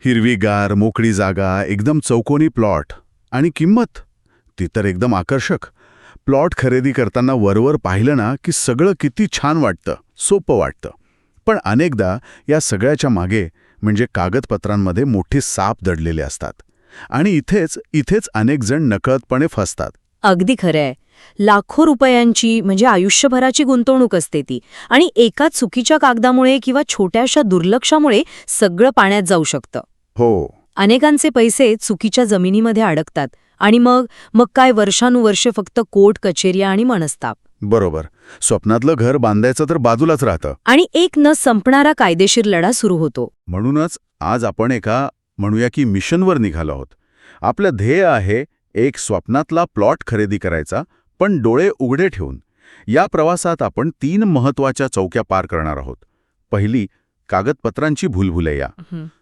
हिरवीगार मोकळी जागा, एकदम चौकोनी प्लॉट आणि किंमत ती तर एकदम आकर्षक. प्लॉट खरेदी करताना वरवर पाहिलं ना की सगळं किती छान वाटतं, सोपं वाटतं. पण अनेकदा या सगळ्याच्या मागे म्हणजे कागदपत्रांमध्ये मोठी साप दडलेले असतात. आणि इथेच अनेक जण नकळतपणे फसतात. अगदी खरंय. लाखो रुपयांची म्हणजे आयुष्यभराची गुंतवणूक असते ती, आणि एका चुकीच्या कागदामुळे किंवा छोट्याशा दुर्लक्षामुळे सगळं पाण्यात जाऊ शकतं. हो, अनेकांचे पैसे चुकीच्या जमिनीमध्ये अडकतात आणि मग काय वर्षानुवर्षे फक्त कोर्ट कचेऱ्या आणि मनस्ताप. बरोबर. स्वप्नातलं घर बांधायचं तर बाजूलाच राहतं. आणि एक न संपणारा कायदेशीर लढा सुरू होतो. म्हणूनच आज आपण एका म्हणूया की मिशनवर निघालो आहोत. आपलं ध्येय आहे एक स्वप्नातला प्लॉट खरेदी करायचा, पण डोळे उघडे ठेवून. या प्रवासात आपण 3 महत्त्वाच्या चौक्या पार करणार आहोत. पहिली, कागदपत्रांची भूलभुलैया.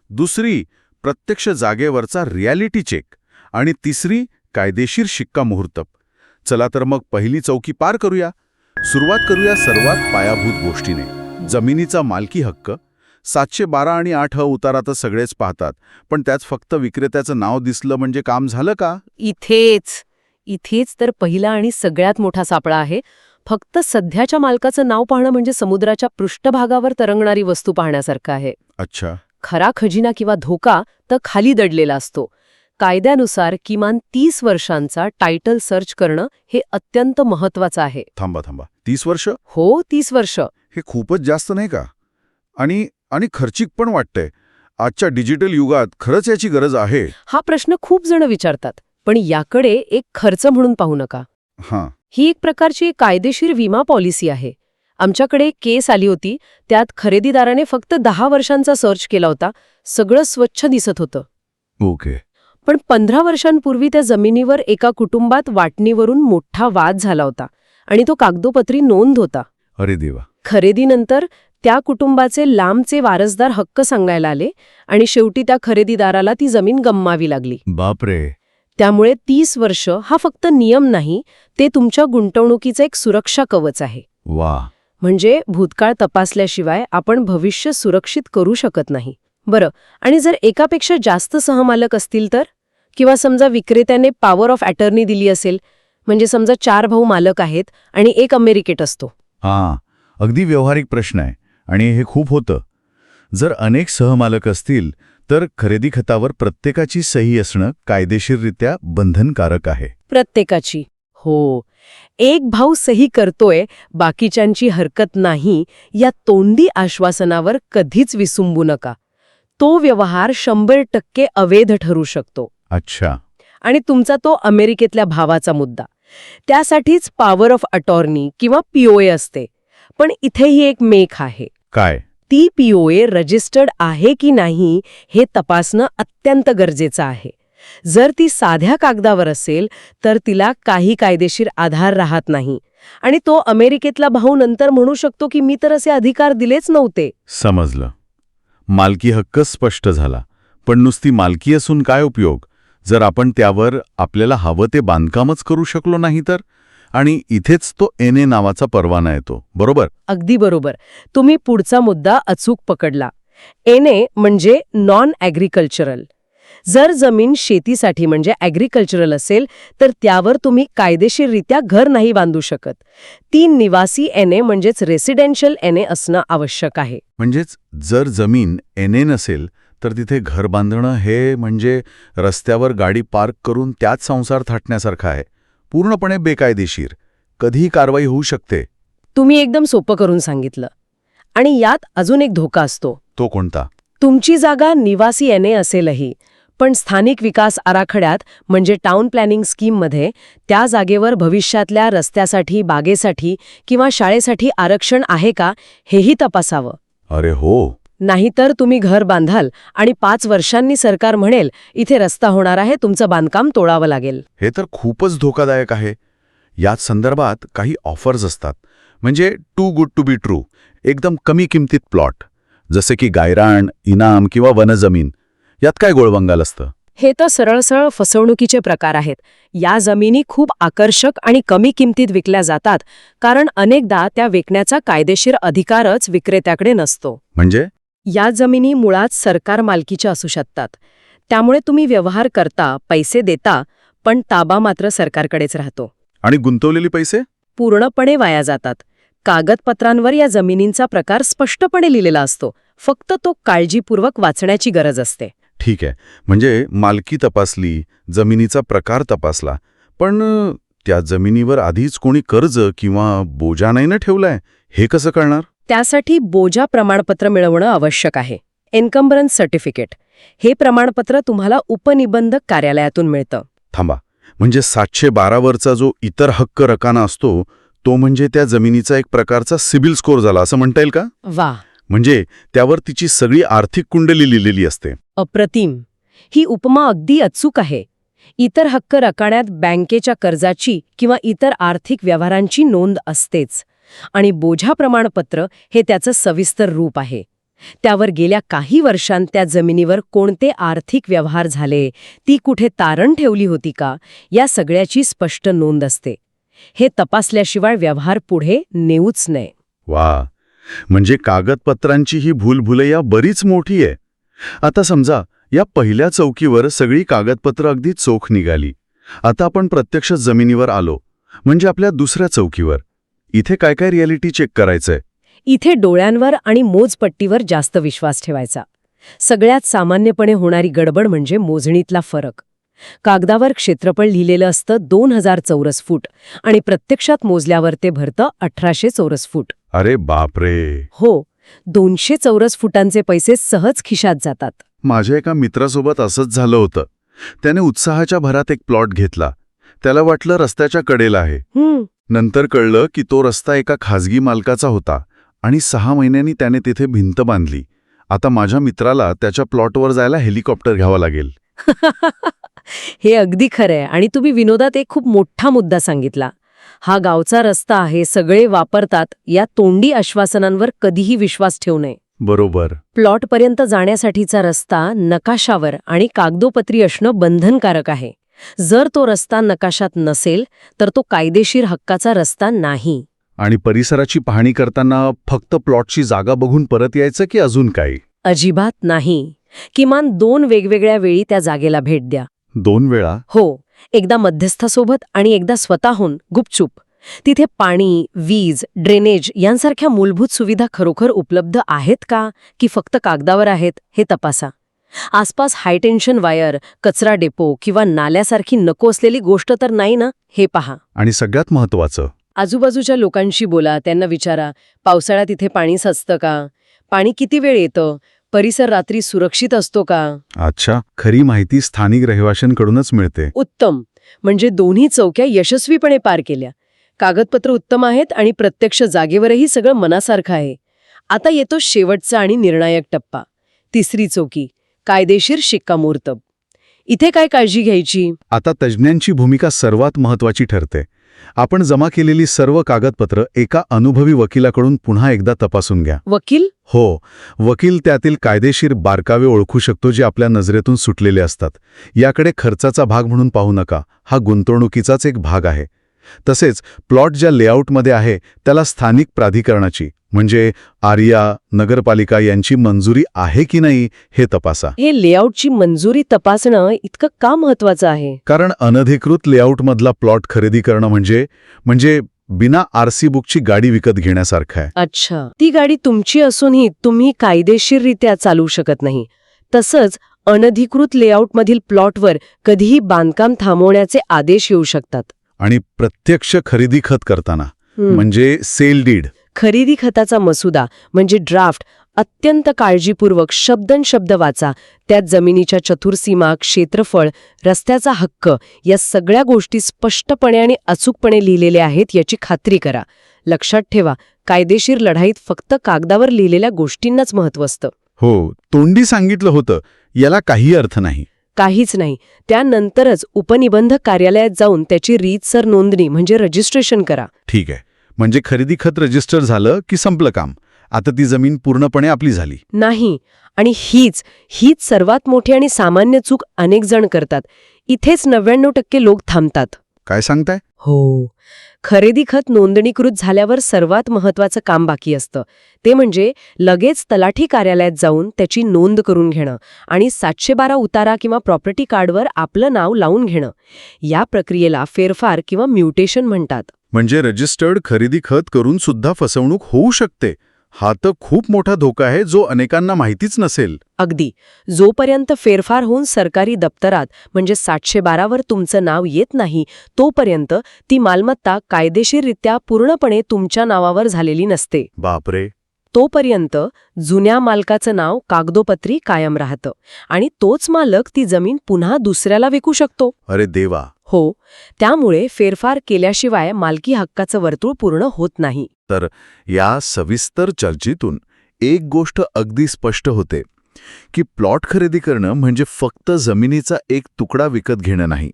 दुसरी, प्रत्यक्ष जागेवरचा रियालिटी चेक. आणि तिसरी, कायदेशीर शिक्कामोर्तब. चला तर मग पहिली चौकी पार करूया. सुरुवात करूया सर्वात पायाभूत गोष्टीने, जमिनीचा मालकी हक्क. 712 आणि 8 उतारातच सगळेच पाहतात, पण त्यात फक्त विक्रेत्याचं नाव दिसलं म्हणजे काम झालं का? इथेच तर पहिला आणि सगळ्यात मोठा सापळा आहे. फक्त सध्याच्या मालकाचं नाव पाहणं म्हणजे समुद्राच्या पृष्ठभागावर तरंगणारी वस्तू पाहण्यासारखं आहे. अच्छा. खरा खजिना किंवा धोका तर खाली दडलेला असतो. कायद्यानुसार किमान 30 वर्षांचा टायटल सर्च करणं हे अत्यंत महत्वाचं आहे. थांबा 30 वर्ष? हो, 30 वर्ष. हे खूपच जास्त नाही का? आणि खर्चिक पण वाटतंय. आजच्या डिजिटल युगात खरंच याची गरज आहे? हा प्रश्न खूप जण विचारतात, पण याकडे एक खर्च म्हणून पाहू नका. हां. ही एक प्रकारची कायदेशीर विमा पॉलिसी आहे. आमच्याकडे एक केस आली होती, त्यात खरेदीदाराने फक्त 10 वर्षांचा सर्च केला होता. सगळं स्वच्छ दिसत होतं. ओके. पण 15 वर्षांपूर्वी त्या जमिनीवर एका कुटुंबात वाटणीवरून मोठा वाद झाला होता आणि तो कागदोपत्री नोंद होता. अरे देवा. खरेदीनंतर त्या कुटुंबाचे लांबचे वारसदार हक्क सांगायला आले आणि शेवटी त्या खरेदीदाराला ती जमीन गमवावी लागली. बापरे. त्यामुळे 30 वर्ष हा फक्त नियम नाही, ते तुमच्या गुंतवणुकीचं एक सुरक्षा कवच आहे. वा. म्हणजे भूतकाळ तपासल्याशिवाय आपण भविष्य सुरक्षित करू शकत नाही. बरं, आणि जर एकापेक्षा जास्त सहमालक असतील तर? किंवा समजा विक्रेत्याने पॉवर ऑफ अटर्नी दिली असेल, म्हणजे समजा 4 भाऊ मालक आहेत आणि एक अमेरिकेत असतो. हां, अगदी व्यावहारिक प्रश्न आहे आणि हे खूप होतं. जर अनेक सहमालक असतील तर खरेदी खतावर प्रत्येकाची सही असणं कायदेशीररित्या बंधनकारक आहे. प्रत्येकाची. हो. एक भाऊ सही करतोय, बाकीच्यांची हरकत नाही, या तोंडी आश्वासनावर कधीच विसंबू नका. तो व्यवहार 100% अवैध ठरू शकतो. अच्छा. आणि तुमचा तो अमेरिकेतल्या भावाचा मुद्दा, त्यासाठीच पॉवर ऑफ अटॉर्नी किंवा पीओए असते. पण इथेही एक मेख आहे. काय? ती पीओए रजिस्टर्ड आहे की नाही हे तपासणं अत्यंत गरजेचं आहे. जर ती साध्या कागदावर असेल तर तिला काही कायदेशीर आधार राहत नाही आणि तो अमेरिकेतला भाऊ नंतर म्हणू शकतो की मी तर असे अधिकार दिलेच नव्हते. समजलं. मालकी हक्क स्पष्ट झाला, पण नुसती मालकी असून काय उपयोग जर आपण त्यावर आपल्याला हवं ते बांधकामच करू शकलो नाही तर? आणि इथेच तो एनए नावाचा परवाना येतो, बरोबर? अगदी बरोबर. तुम्ही पुढचा मुद्दा अचूक पकडला. एनए म्हणजे नॉन ॲग्रिकल्चरल. जर जमीन शेतीसाठी म्हणजे ॲग्रिकल्चरल असेल तर त्यावर तुम्ही कायदेशीररित्या घर नाही बांधू शकत. ती निवासी एनए म्हणजेच रेसिडेन्शियल एनए असणं आवश्यक आहे. म्हणजेच जर जमीन एनए नसेल तर तिथे घर बांधणं हे म्हणजे रस्त्यावर गाडी पार्क करून त्यात संसार थाटण्यासारखं आहे. पूर्णपणे बेकायदेशीर. कधीही कारवाई होऊ शकते. तुम्ही एकदम सोपं करून सांगितलं. आणि यात अजून एक धोका असतो. तो कोणता? तुमची जागा निवासी एनए असेलही, पण स्थानिक विकास आराखड्यात म्हणजे टाउन प्लॅनिंग स्कीममध्ये त्या जागेवर भविष्यातल्या रस्त्यासाठी, बागेसाठी किंवा शाळेसाठी आरक्षण आहे का हेही तपासावं. अरे हो. नाहीतर तुम्ही घर बांधाल आणि 5 वर्षांनी सरकार म्हणेल इथे रस्ता होणार आहे, तुमचं बांधकाम तोडावं लागेल. हे तर खूपच धोकादायक आहे. याच संदर्भात काही ऑफर्स असतात, म्हणजे too good to be true, एकदम कमी किमतीत प्लॉट, जसे की गायरान, इनाम किंवा वनजमीन. यात काय गोळबंगाल असतं? हे तर सरळ फसवणुकीचे प्रकार आहेत. या जमिनी खूप आकर्षक आणि कमी किमतीत विकल्या जातात, कारण अनेकदा त्या विकण्याचा कायदेशीर अधिकारच विक्रेत्याकडे नसतो. म्हणजे या जमिनी मुळात सरकार मालकीच्या असू शकतात. त्यामुळे तुम्ही व्यवहार करता, पैसे देता, पण ताबा मात्र सरकारकडेच राहतो. आणि गुंतवलेले पैसे? पूर्णपणे वाया जातात. कागदपत्रांवर या जमिनींचा प्रकार स्पष्टपणे लिहिलेला असतो. फक्त तो काळजीपूर्वक वाचण्याची गरज असते. ठीक आहे, म्हणजे मालकी तपासली, जमिनीचा प्रकार तपासला, पण त्या जमिनीवर आधीच कोणी कर्ज किंवा बोजा नाही ना ठेवलाय, हे कसं कळणार? त्यासाठी बोजा प्रमाणपत्र मिळवणं आवश्यक आहे. एन्कम्बरन्स सर्टिफिकेट. हे प्रमाणपत्र तुम्हाला उपनिबंधक कार्यालयातून मिळतं. थांबा, म्हणजे 712 वरचा जो इतर हक्क रकाना असतो, तो म्हणजे त्या जमिनीचा एक प्रकारचा सिबिल स्कोर झाला असं म्हणता येईल का? वा, म्हणजे त्यावर तिची सगळी आर्थिक कुंडली लिहिलेली असते. अप्रतिम. ही उपमा अगदी अचूक आहे. इतर हक्क रकान्यात बँकेच्या कर्जाची किंवा इतर आर्थिक व्यवहारांची नोंद असतेच, आणि बोझा प्रमाणपत्र हे त्याचं सविस्तर रूप आहे. त्यावर गेल्या काही वर्षांत त्या जमिनीवर कोणते आर्थिक व्यवहार झाले, ती कुठे तारण ठेवली होती का, या सगळ्याची स्पष्ट नोंद असते. हे तपासल्याशिवाय व्यवहार पुढे नेऊच नये. वा, म्हणजे कागदपत्रांची ही भूलभुलैया बरीच मोठी आहे. आता समजा या पहिल्या चौकीवर सगळी कागदपत्र अगदी चोख निघाली. आता आपण प्रत्यक्ष जमिनीवर आलो, म्हणजे आपल्या दुसऱ्या चौकीवर. इथे काय काय रियालिटी चेक करायचंय? इथे डोळ्यांवर आणि मोजपट्टीवर जास्त विश्वास ठेवायचा. सगळ्यात सामान्यपणे होणारी गडबड म्हणजे मोजणीतला फरक. कागदावर क्षेत्रफळ लिहिलेलं असतं 2000 चौरस फूट आणि प्रत्यक्षात मोजल्यावर ते भरतं 1800 चौरस फूट. अरे बापरे! हो, 200 चौरस फुटांचे पैसे सहज खिशात जातात. माझ्या एका मित्रासोबत असंच झालं होतं. त्याने उत्साहाच्या भरात एक प्लॉट घेतला. त्याला वाटलं रस्त्याच्या कडेला आहे. नंतर कळलं की तो रस्ता एका खाजगी मालकाचा होता आणि 6 महिन्यांनी त्याने तिथे भिंत बांधली. आता माझ्या मित्राला त्याच्या प्लॉटवर जायला हेलिकॉप्टर घ्यावं लागेल. हे अगदी खरंय. आणि तुम्ही विनोदात एक खूप मोठा मुद्दा सांगितला. हा गावचा रस्ता आहे, सगळे वापरतात, या तोंडी आश्वासनांवर कधीही विश्वास ठेवू नये. बरोबर. प्लॉटपर्यंत जाण्यासाठीचा रस्ता नकाशावर आणि कागदोपत्री असणं बंधनकारक आहे. जर तो रस्ता नकाशात नसेल तर तो कायदेशीर हक्काचा रस्ता नाही. आणि परिसराची पाहणी करताना फक्त प्लॉटची जागा बघून परत यायचं की अजून काही? अजिबात नाही. किमान 2 वेगवेगळ्या वेळी त्या जागेला भेट द्या. 2 वेळा? हो, एकदा मध्यस्थासोबत आणि एकदा स्वतःहून गुपचूप. तिथे पाणी, वीज, ड्रेनेज यांसारख्या मूलभूत सुविधा खरोखर उपलब्ध आहेत का, की फक्त कागदावर आहेत, हे तपासा. आसपास हायटेन्शन वायर, कचरा डेपो किंवा नाल्यासारखी नको असलेली गोष्ट तर नाही ना, हे पहा. आणि सगळ्यात महत्त्वाचं, आजूबाजूच्या लोकांशी बोला. त्यांना विचारा, पावसाळ्यात इथे पाणी साचतं का? पाणी किती वेळ येतं? परिसर रात्री सुरक्षित असतो का? अच्छा, खरी माहिती स्थानिक रहिवाशांकडूनच मिळते. उत्तम. म्हणजे दोन्ही चौक्या यशस्वीपणे पार केल्या. कागदपत्र उत्तम आहेत आणि प्रत्यक्ष जागेवरही सगळं मनासारखं आहे. आता येतो शेवटचा आणि निर्णायक टप्पा, तिसरी चौकी, कायदेशीर शिक्कामोर्तब. इथे काय काळजी घ्यायची? आता तज्ज्ञांची भूमिका सर्वात महत्त्वाची ठरते. आपण जमा केलेली सर्व कागदपत्र एका अनुभवी वकिलाकडून पुन्हा एकदा तपासून घ्या. वकील? हो, वकील त्यातील कायदेशीर बारकावे ओळखू शकतो जे आपल्या नजरेतून सुटलेले असतात. याकडे खर्चाचा भाग म्हणून पाहू नका, हा गुंतवणुकीचाच एक भाग आहे. तसेच प्लॉट ज्या लेआउटमध्ये आहे त्याला स्थानिक प्राधिकरणाची म्हणजे आर्या, नगरपालिका यांची मंजुरी आहे की नाही हे तपासा. हे लेआउटची मंजुरी तपासणं इतकं का महत्वाचं आहे? कारण अनधिकृत लेआउटमधला प्लॉट खरेदी करणं म्हणजे बिना आरसी बुकची गाडी विकत घेण्यासारखं आहे. अच्छा, ती गाडी तुमची असूनही तुम्ही कायदेशीररित्या चालवू शकत नाही. तसंच अनधिकृत लेआउटमधील प्लॉटवर कधीही बांधकाम थांबवण्याचे आदेश येऊ शकतात. आणि प्रत्यक्ष खरेदी खत करताना म्हणजे सेल डीड, खरेदी खताचा मसुदा म्हणजे ड्राफ्ट अत्यंत काळजीपूर्वक शब्दनशब्द वाचा. त्यात जमिनीच्या चतुर्सीमा, क्षेत्रफळ, रस्त्याचा हक्क या सगळ्या गोष्टी स्पष्टपणे आणि अचूकपणे लिहिलेल्या आहेत याची खात्री करा. लक्षात ठेवा, कायदेशीर लढाईत फक्त कागदावर लिहिलेल्या गोष्टींनाच महत्त्व असतं. हो, तोंडी सांगितलं होतं याला काही अर्थ नाही. काहीच नाही. त्यानंतरच उपनिबंधक कार्यालयात जाऊन त्याची रीतसर नोंदणी म्हणजे रजिस्ट्रेशन करा. ठीक आहे, म्हणजे खरेदी खत रजिस्टर झालं की संपलं काम. आता ती जमीन पूर्णपणे आपली झाली नाही. आणि हीच सर्वात मोठी आणि सामान्य चूक अनेक जण करतात. इथेच 99% लोक थांबतात. काय सांगताय? हो. खरेदी खत नोंदणीकृत झाल्यावर सर्वात महत्वाचं काम बाकी असतं. ते म्हणजे लगेच तलाठी कार्यालयात जाऊन त्याची नोंद करून घेणं आणि 712 उतारा किंवा प्रॉपर्टी कार्डवर आपलं नाव लावून घेणं. या प्रक्रियेला फेरफार किंवा म्युटेशन म्हणतात. म्हणजे रजिस्टर्ड खरेदी खत करून सुद्धा फसवणूक होऊ शकते. हा तर खूप मोठा धोका आहे जो अनेकांना माहितीच नसेल. अगदी. जोपर्यंत फेरफार होऊन सरकारी दप्तरात म्हणजे 712 वर तुमचं नाव येत नाही, तोपर्यंत ती मालमत्ता कायदेशीररित्या पूर्णपणे तुमच्या नावावर झालेली नसते. बापरे. तोपर्यंत जुन्या मालकाचं नाव कागदोपत्री कायम राहतं आणि तोच मालक ती जमीन पुन्हा दुसऱ्याला विकू शकतो. अरे देवा. हो. त्यामुळे फेरफार केल्याशिवाय मालकी हक्काचं वर्तुळ पूर्ण होत नाही. तर या सविस्तर चर्चेतून एक गोष्ट अगदी स्पष्ट होते की प्लॉट खरेदी करणं म्हणजे फक्त जमिनीचा एक तुकडा विकत घेणं नाही,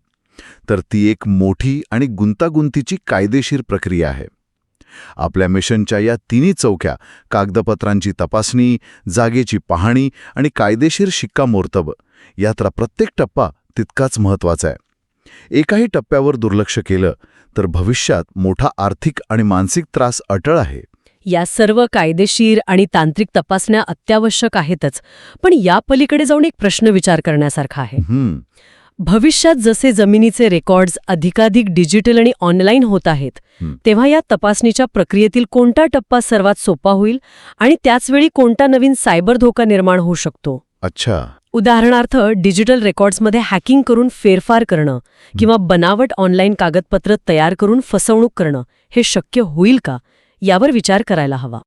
तर ती एक मोठी आणि गुंतागुंतीची कायदेशीर प्रक्रिया आहे. आपल्या मिशनच्या या तिन्ही चौक्या, कागदपत्रांची तपासणी, जागेची पाहणी आणि कायदेशीर शिक्कामोर्तब, यातला प्रत्येक टप्पा तितकाच महत्त्वाचा आहे. एकाही टप्प्यावर दुर्लक्ष केलं तर भविष्यात मोठा आर्थिक आणि मानसिक त्रास अटळ आहे. या सर्व कायदेशीर आणि तांत्रिक तपासण्या अत्यावश्यक आहेतच, पण या पलीकडे जाऊन एक प्रश्न विचार करण्यासारखा आहे. भविष्यात जसे जमिनीचे रेकॉर्ड्स अधिकाधिक डिजिटल आणि ऑनलाईन होत आहेत, तेव्हा या तपासणीच्या प्रक्रियेतील कोणता टप्पा सर्वात सोपा होईल आणि त्याचवेळी कोणता नवीन सायबर धोका निर्माण होऊ शकतो? अच्छा. उदाहरणार्थ, डिजिटल रेकॉर्ड्समध्ये हॅकिंग करून फेरफार करणं किंवा बनावट ऑनलाईन कागदपत्र तयार करून फसवणूक करणं हे शक्य होईल का, यावर विचार करायला हवा.